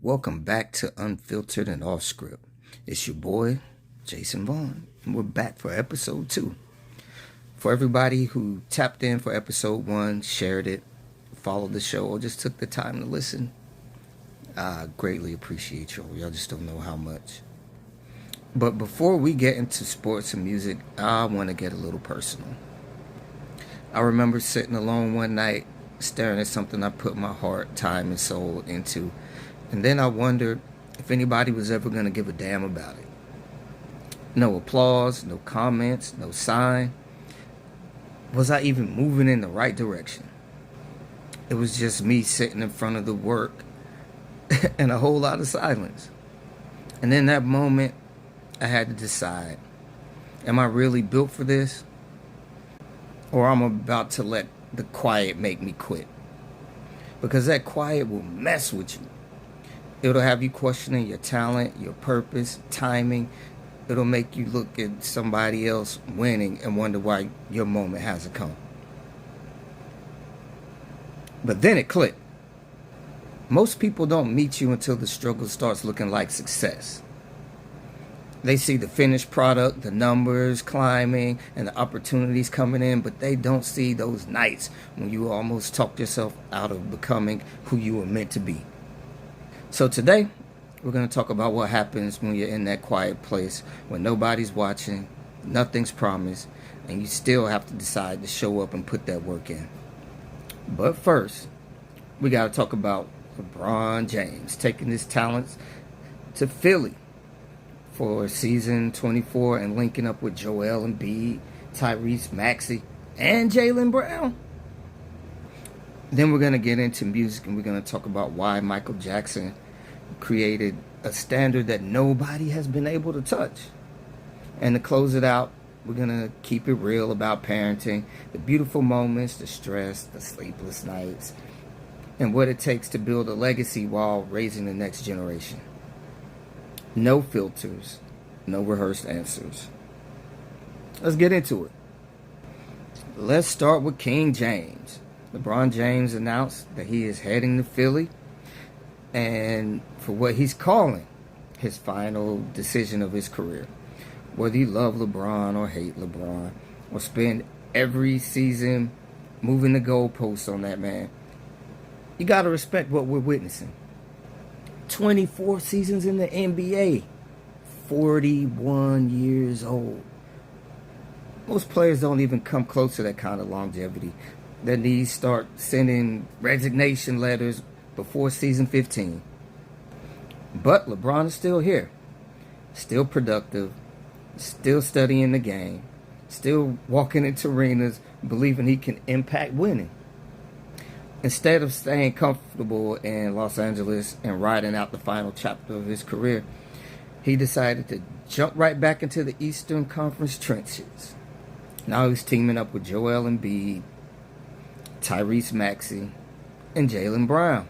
Welcome back to Unfiltered and Off Script. It's your boy, Jason Vaughan, and we're back for episode 2. For everybody who tapped in for episode 1, shared it, followed the show, or just took the time to listen, I greatly appreciate y'all. Y'all just don't know how much. But before we get into sports and music, I want to get a little personal. I remember sitting alone one night, staring at something I put my heart, time, and soul into. And then I wondered if anybody was ever going to give a damn about it. No applause, no comments, no sign. Was I even moving in the right direction? It was just me sitting in front of the work and a whole lot of silence. And in that moment, I had to decide, am I really built for this? Or I'm about to let the quiet make me quit? Because that quiet will mess with you. It'll have you questioning your talent, your purpose, timing. It'll make you look at somebody else winning and wonder why your moment hasn't come. But then it clicked. Most people don't meet you until the struggle starts looking like success. They see the finished product, the numbers climbing, and the opportunities coming in, but they don't see those nights when you almost talked yourself out of becoming who you were meant to be. So today, we're going to talk about what happens when you're in that quiet place, when nobody's watching, nothing's promised, and you still have to decide to show up and put that work in. But first, we got to talk about LeBron James taking his talents to Philly for season 24 and linking up with Joel Embiid, Tyrese Maxey, and Jaylen Brown. Then we're going to get into music, and we're going to talk about why Michael Jackson created a standard that nobody has been able to touch. And to close it out, we're going to keep it real about parenting, the beautiful moments, the stress, the sleepless nights, and what it takes to build a legacy while raising the next generation. No filters, no rehearsed answers. Let's get into it. Let's start with King James. LeBron James announced that he is heading to Philly, and for what he's calling his final decision of his career. Whether you love LeBron or hate LeBron, or spend every season moving the goalposts on that man, you got to respect what we're witnessing. 24 seasons in the NBA, 41 years old. Most players don't even come close to that kind of longevity. Their knees start sending resignation letters before season 15. But LeBron is still here, still productive, still studying the game, still walking into arenas believing he can impact winning. Instead of staying comfortable in Los Angeles and riding out the final chapter of his career, he decided to jump right back into the Eastern Conference trenches. Now he's teaming up with Joel Embiid, Tyrese Maxey, and Jaylen Brown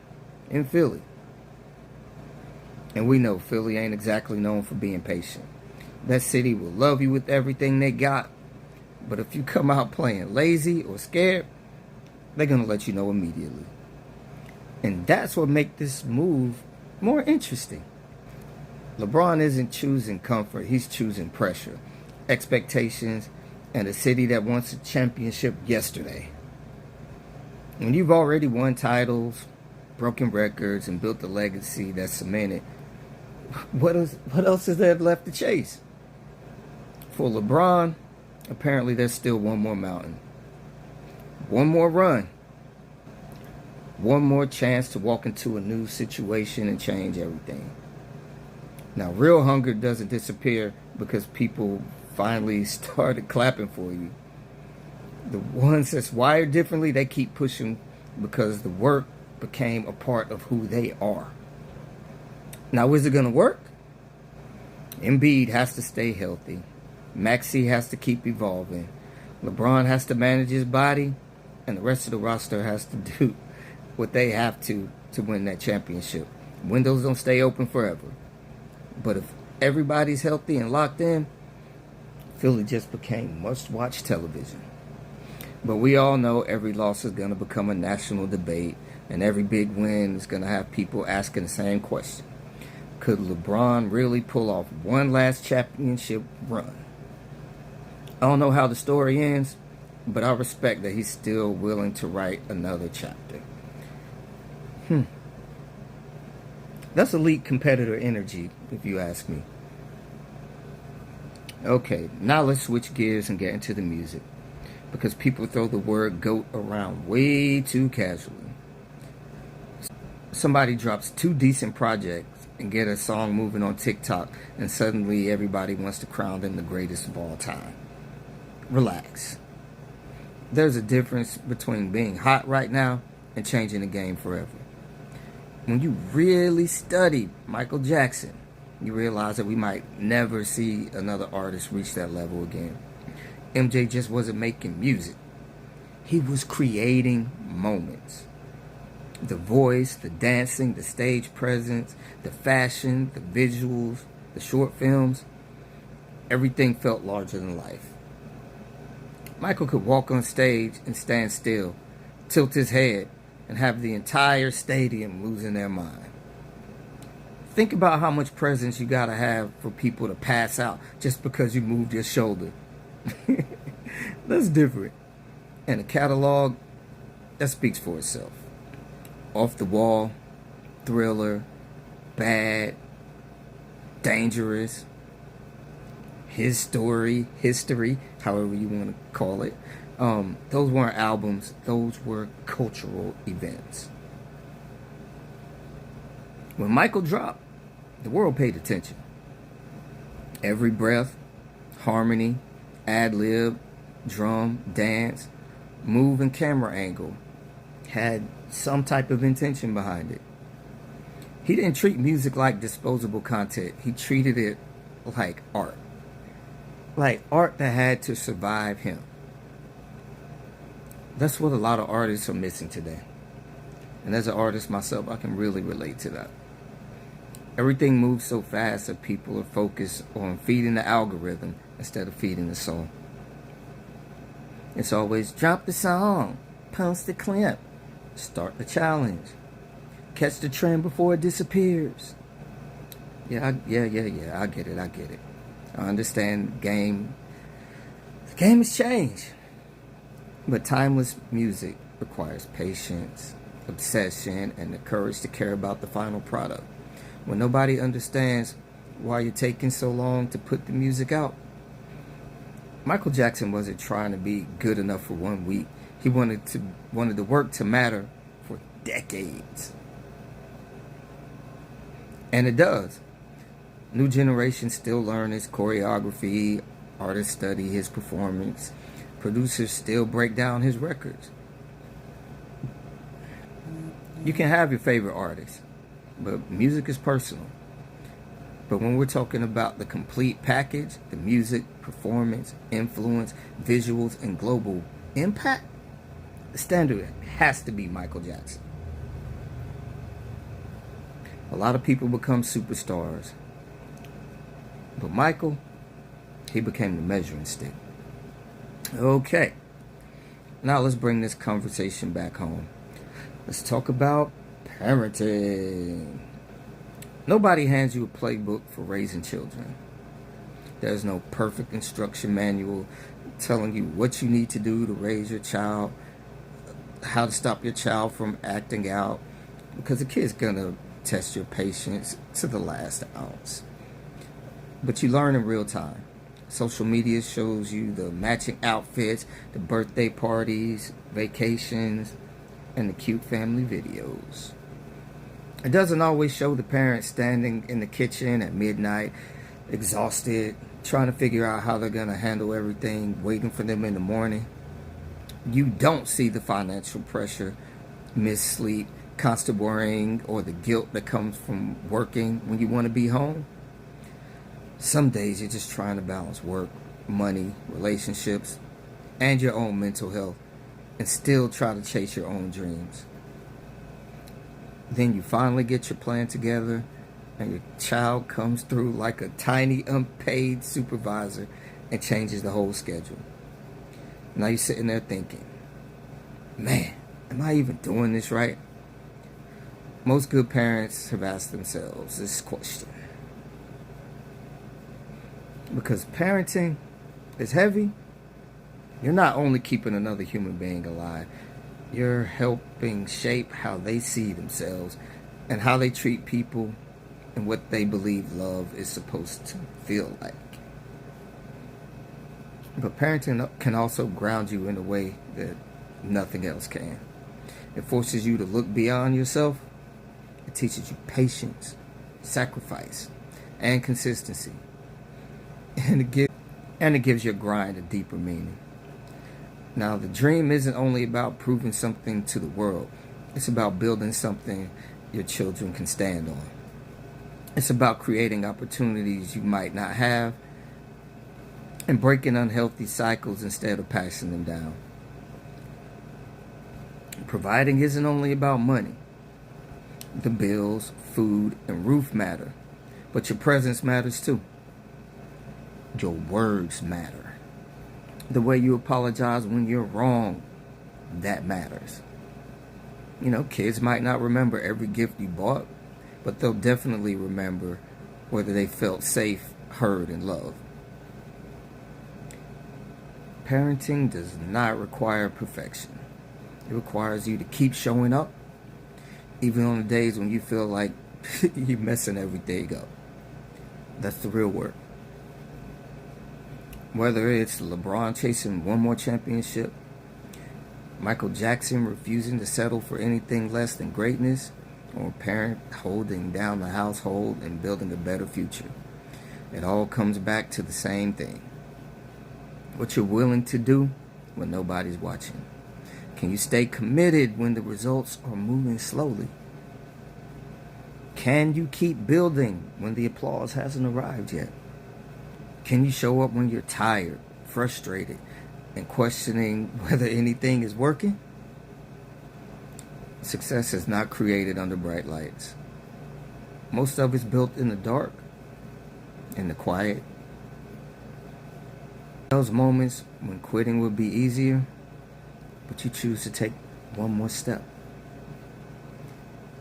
in Philly. And we know Philly ain't exactly known for being patient. That city will love you with everything they got, but if you come out playing lazy or scared, they're going to let you know immediately. And that's what makes this move more interesting. LeBron isn't choosing comfort, he's choosing pressure, expectations, and a city that wants a championship yesterday. When you've already won titles, broken records, and built a legacy that's cemented, what else is there left to chase? For LeBron, apparently there's still one more mountain. One more run. One more chance to walk into a new situation and change everything. Now, real hunger doesn't disappear because people finally started clapping for you. The ones that's wired differently, they keep pushing because the work became a part of who they are. Now, is it going to work? Embiid has to stay healthy. Maxey has to keep evolving. LeBron has to manage his body. And the rest of the roster has to do what they have to win that championship. Windows don't stay open forever. But if everybody's healthy and locked in, Philly just became must-watch television. But we all know every loss is going to become a national debate, And every big win is going to have people asking the same question. Could LeBron really pull off one last championship run? I don't know how the story ends, but I respect that he's still willing to write another chapter. That's elite competitor energy, if you ask me. Okay, now let's switch gears and get into the music, because people throw the word GOAT around way too casually. Somebody drops 2 decent projects and get a song moving on TikTok, and suddenly everybody wants to crown them the greatest of all time. Relax. There's a difference between being hot right now and changing the game forever. When you really study Michael Jackson, you realize that we might never see another artist reach that level again. MJ just wasn't making music. He was creating moments. The voice, the dancing, the stage presence, the fashion, the visuals, the short films, everything felt larger than life. Michael could walk on stage and stand still, tilt his head, and have the entire stadium losing their mind. Think about how much presence you gotta have for people to pass out just because you moved your shoulder. That's different. And a catalog, that speaks for itself. Off the Wall, Thriller, Bad, Dangerous, His Story, History, however you want to call it. Those weren't albums, those were cultural events. When Michael dropped, the world paid attention. Every breath, harmony, ad-lib, drum, dance, move, and camera angle had some type of intention behind it. He didn't treat music like disposable content. He treated it like art. Like art that had to survive him. That's what a lot of artists are missing today. And as an artist myself, I can really relate to that. Everything moves so fast that people are focused on feeding the algorithm instead of feeding the soul. It's always drop the song, post the clip, start the challenge, catch the trend before it disappears. Yeah, I get it. I understand the game has changed. But timeless music requires patience, obsession, and the courage to care about the final product. When nobody understands why you're taking so long to put the music out, Michael Jackson wasn't trying to be good enough for 1 week. He wanted the work to matter for decades. And it does. New generations still learn his choreography, artists study his performance, producers still break down his records. You can have your favorite artist, but music is personal. But when we're talking about the complete package, the music, performance, influence, visuals, and global impact, the standard has to be Michael Jackson. A lot of people become superstars, but Michael, he became the measuring stick. Okay, now let's bring this conversation back home. Let's talk about parenting. Nobody hands you a playbook for raising children. There's no perfect instruction manual telling you what you need to do to raise your child, how to stop your child from acting out, because the kid's gonna test your patience to the last ounce. But you learn in real time. Social media shows you the matching outfits, the birthday parties, vacations, and the cute family videos. It doesn't always show the parents standing in the kitchen at midnight, exhausted, trying to figure out how they're going to handle everything, waiting for them in the morning. You don't see the financial pressure, missed sleep, constant worrying, or the guilt that comes from working when you want to be home. Some days you're just trying to balance work, money, relationships, and your own mental health, and still try to chase your own dreams. Then you finally get your plan together, and your child comes through like a tiny unpaid supervisor and changes the whole schedule. Now you're sitting there thinking, man, am I even doing this right? Most good parents have asked themselves this question. Because parenting is heavy, you're not only keeping another human being alive, you're helping shape how they see themselves and how they treat people and what they believe love is supposed to feel like. But parenting can also ground you in a way that nothing else can. It forces you to look beyond yourself. It teaches you patience, sacrifice, and consistency. And it gives your grind a deeper meaning. Now, the dream isn't only about proving something to the world. It's about building something your children can stand on. It's about creating opportunities you might not have and breaking unhealthy cycles instead of passing them down. Providing isn't only about money. The bills, food, and roof matter, but your presence matters too. Your words matter. The way you apologize when you're wrong, that matters. You know, kids might not remember every gift you bought, but they'll definitely remember whether they felt safe, heard, and loved. Parenting does not require perfection. It requires you to keep showing up, even on the days when you feel like you're messing everything up. That's the real work. Whether it's LeBron chasing one more championship, Michael Jackson refusing to settle for anything less than greatness, or a parent holding down the household and building a better future, it all comes back to the same thing. What you're willing to do when nobody's watching. Can you stay committed when the results are moving slowly? Can you keep building when the applause hasn't arrived yet? Can you show up when you're tired, frustrated, and questioning whether anything is working? Success is not created under bright lights. Most of it's built in the dark, in the quiet. Those moments when quitting would be easier, but you choose to take one more step.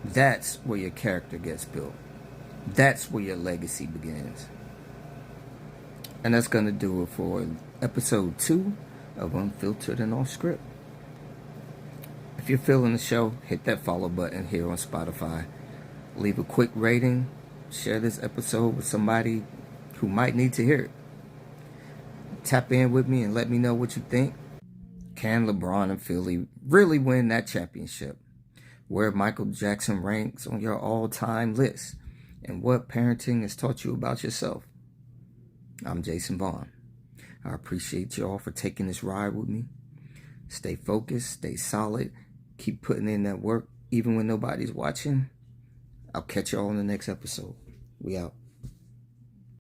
That's where your character gets built. That's where your legacy begins. And that's going to do it for episode 2 of Unfiltered and Off Script. If you're feeling the show, hit that follow button here on Spotify. Leave a quick rating. Share this episode with somebody who might need to hear it. Tap in with me and let me know what you think. Can LeBron and Philly really win that championship? Where Michael Jackson ranks on your all-time list? And what parenting has taught you about yourself? I'm Jason Vaughan. I appreciate you all for taking this ride with me. Stay focused, stay solid, keep putting in that work even when nobody's watching. I'll catch you all in the next episode. We out.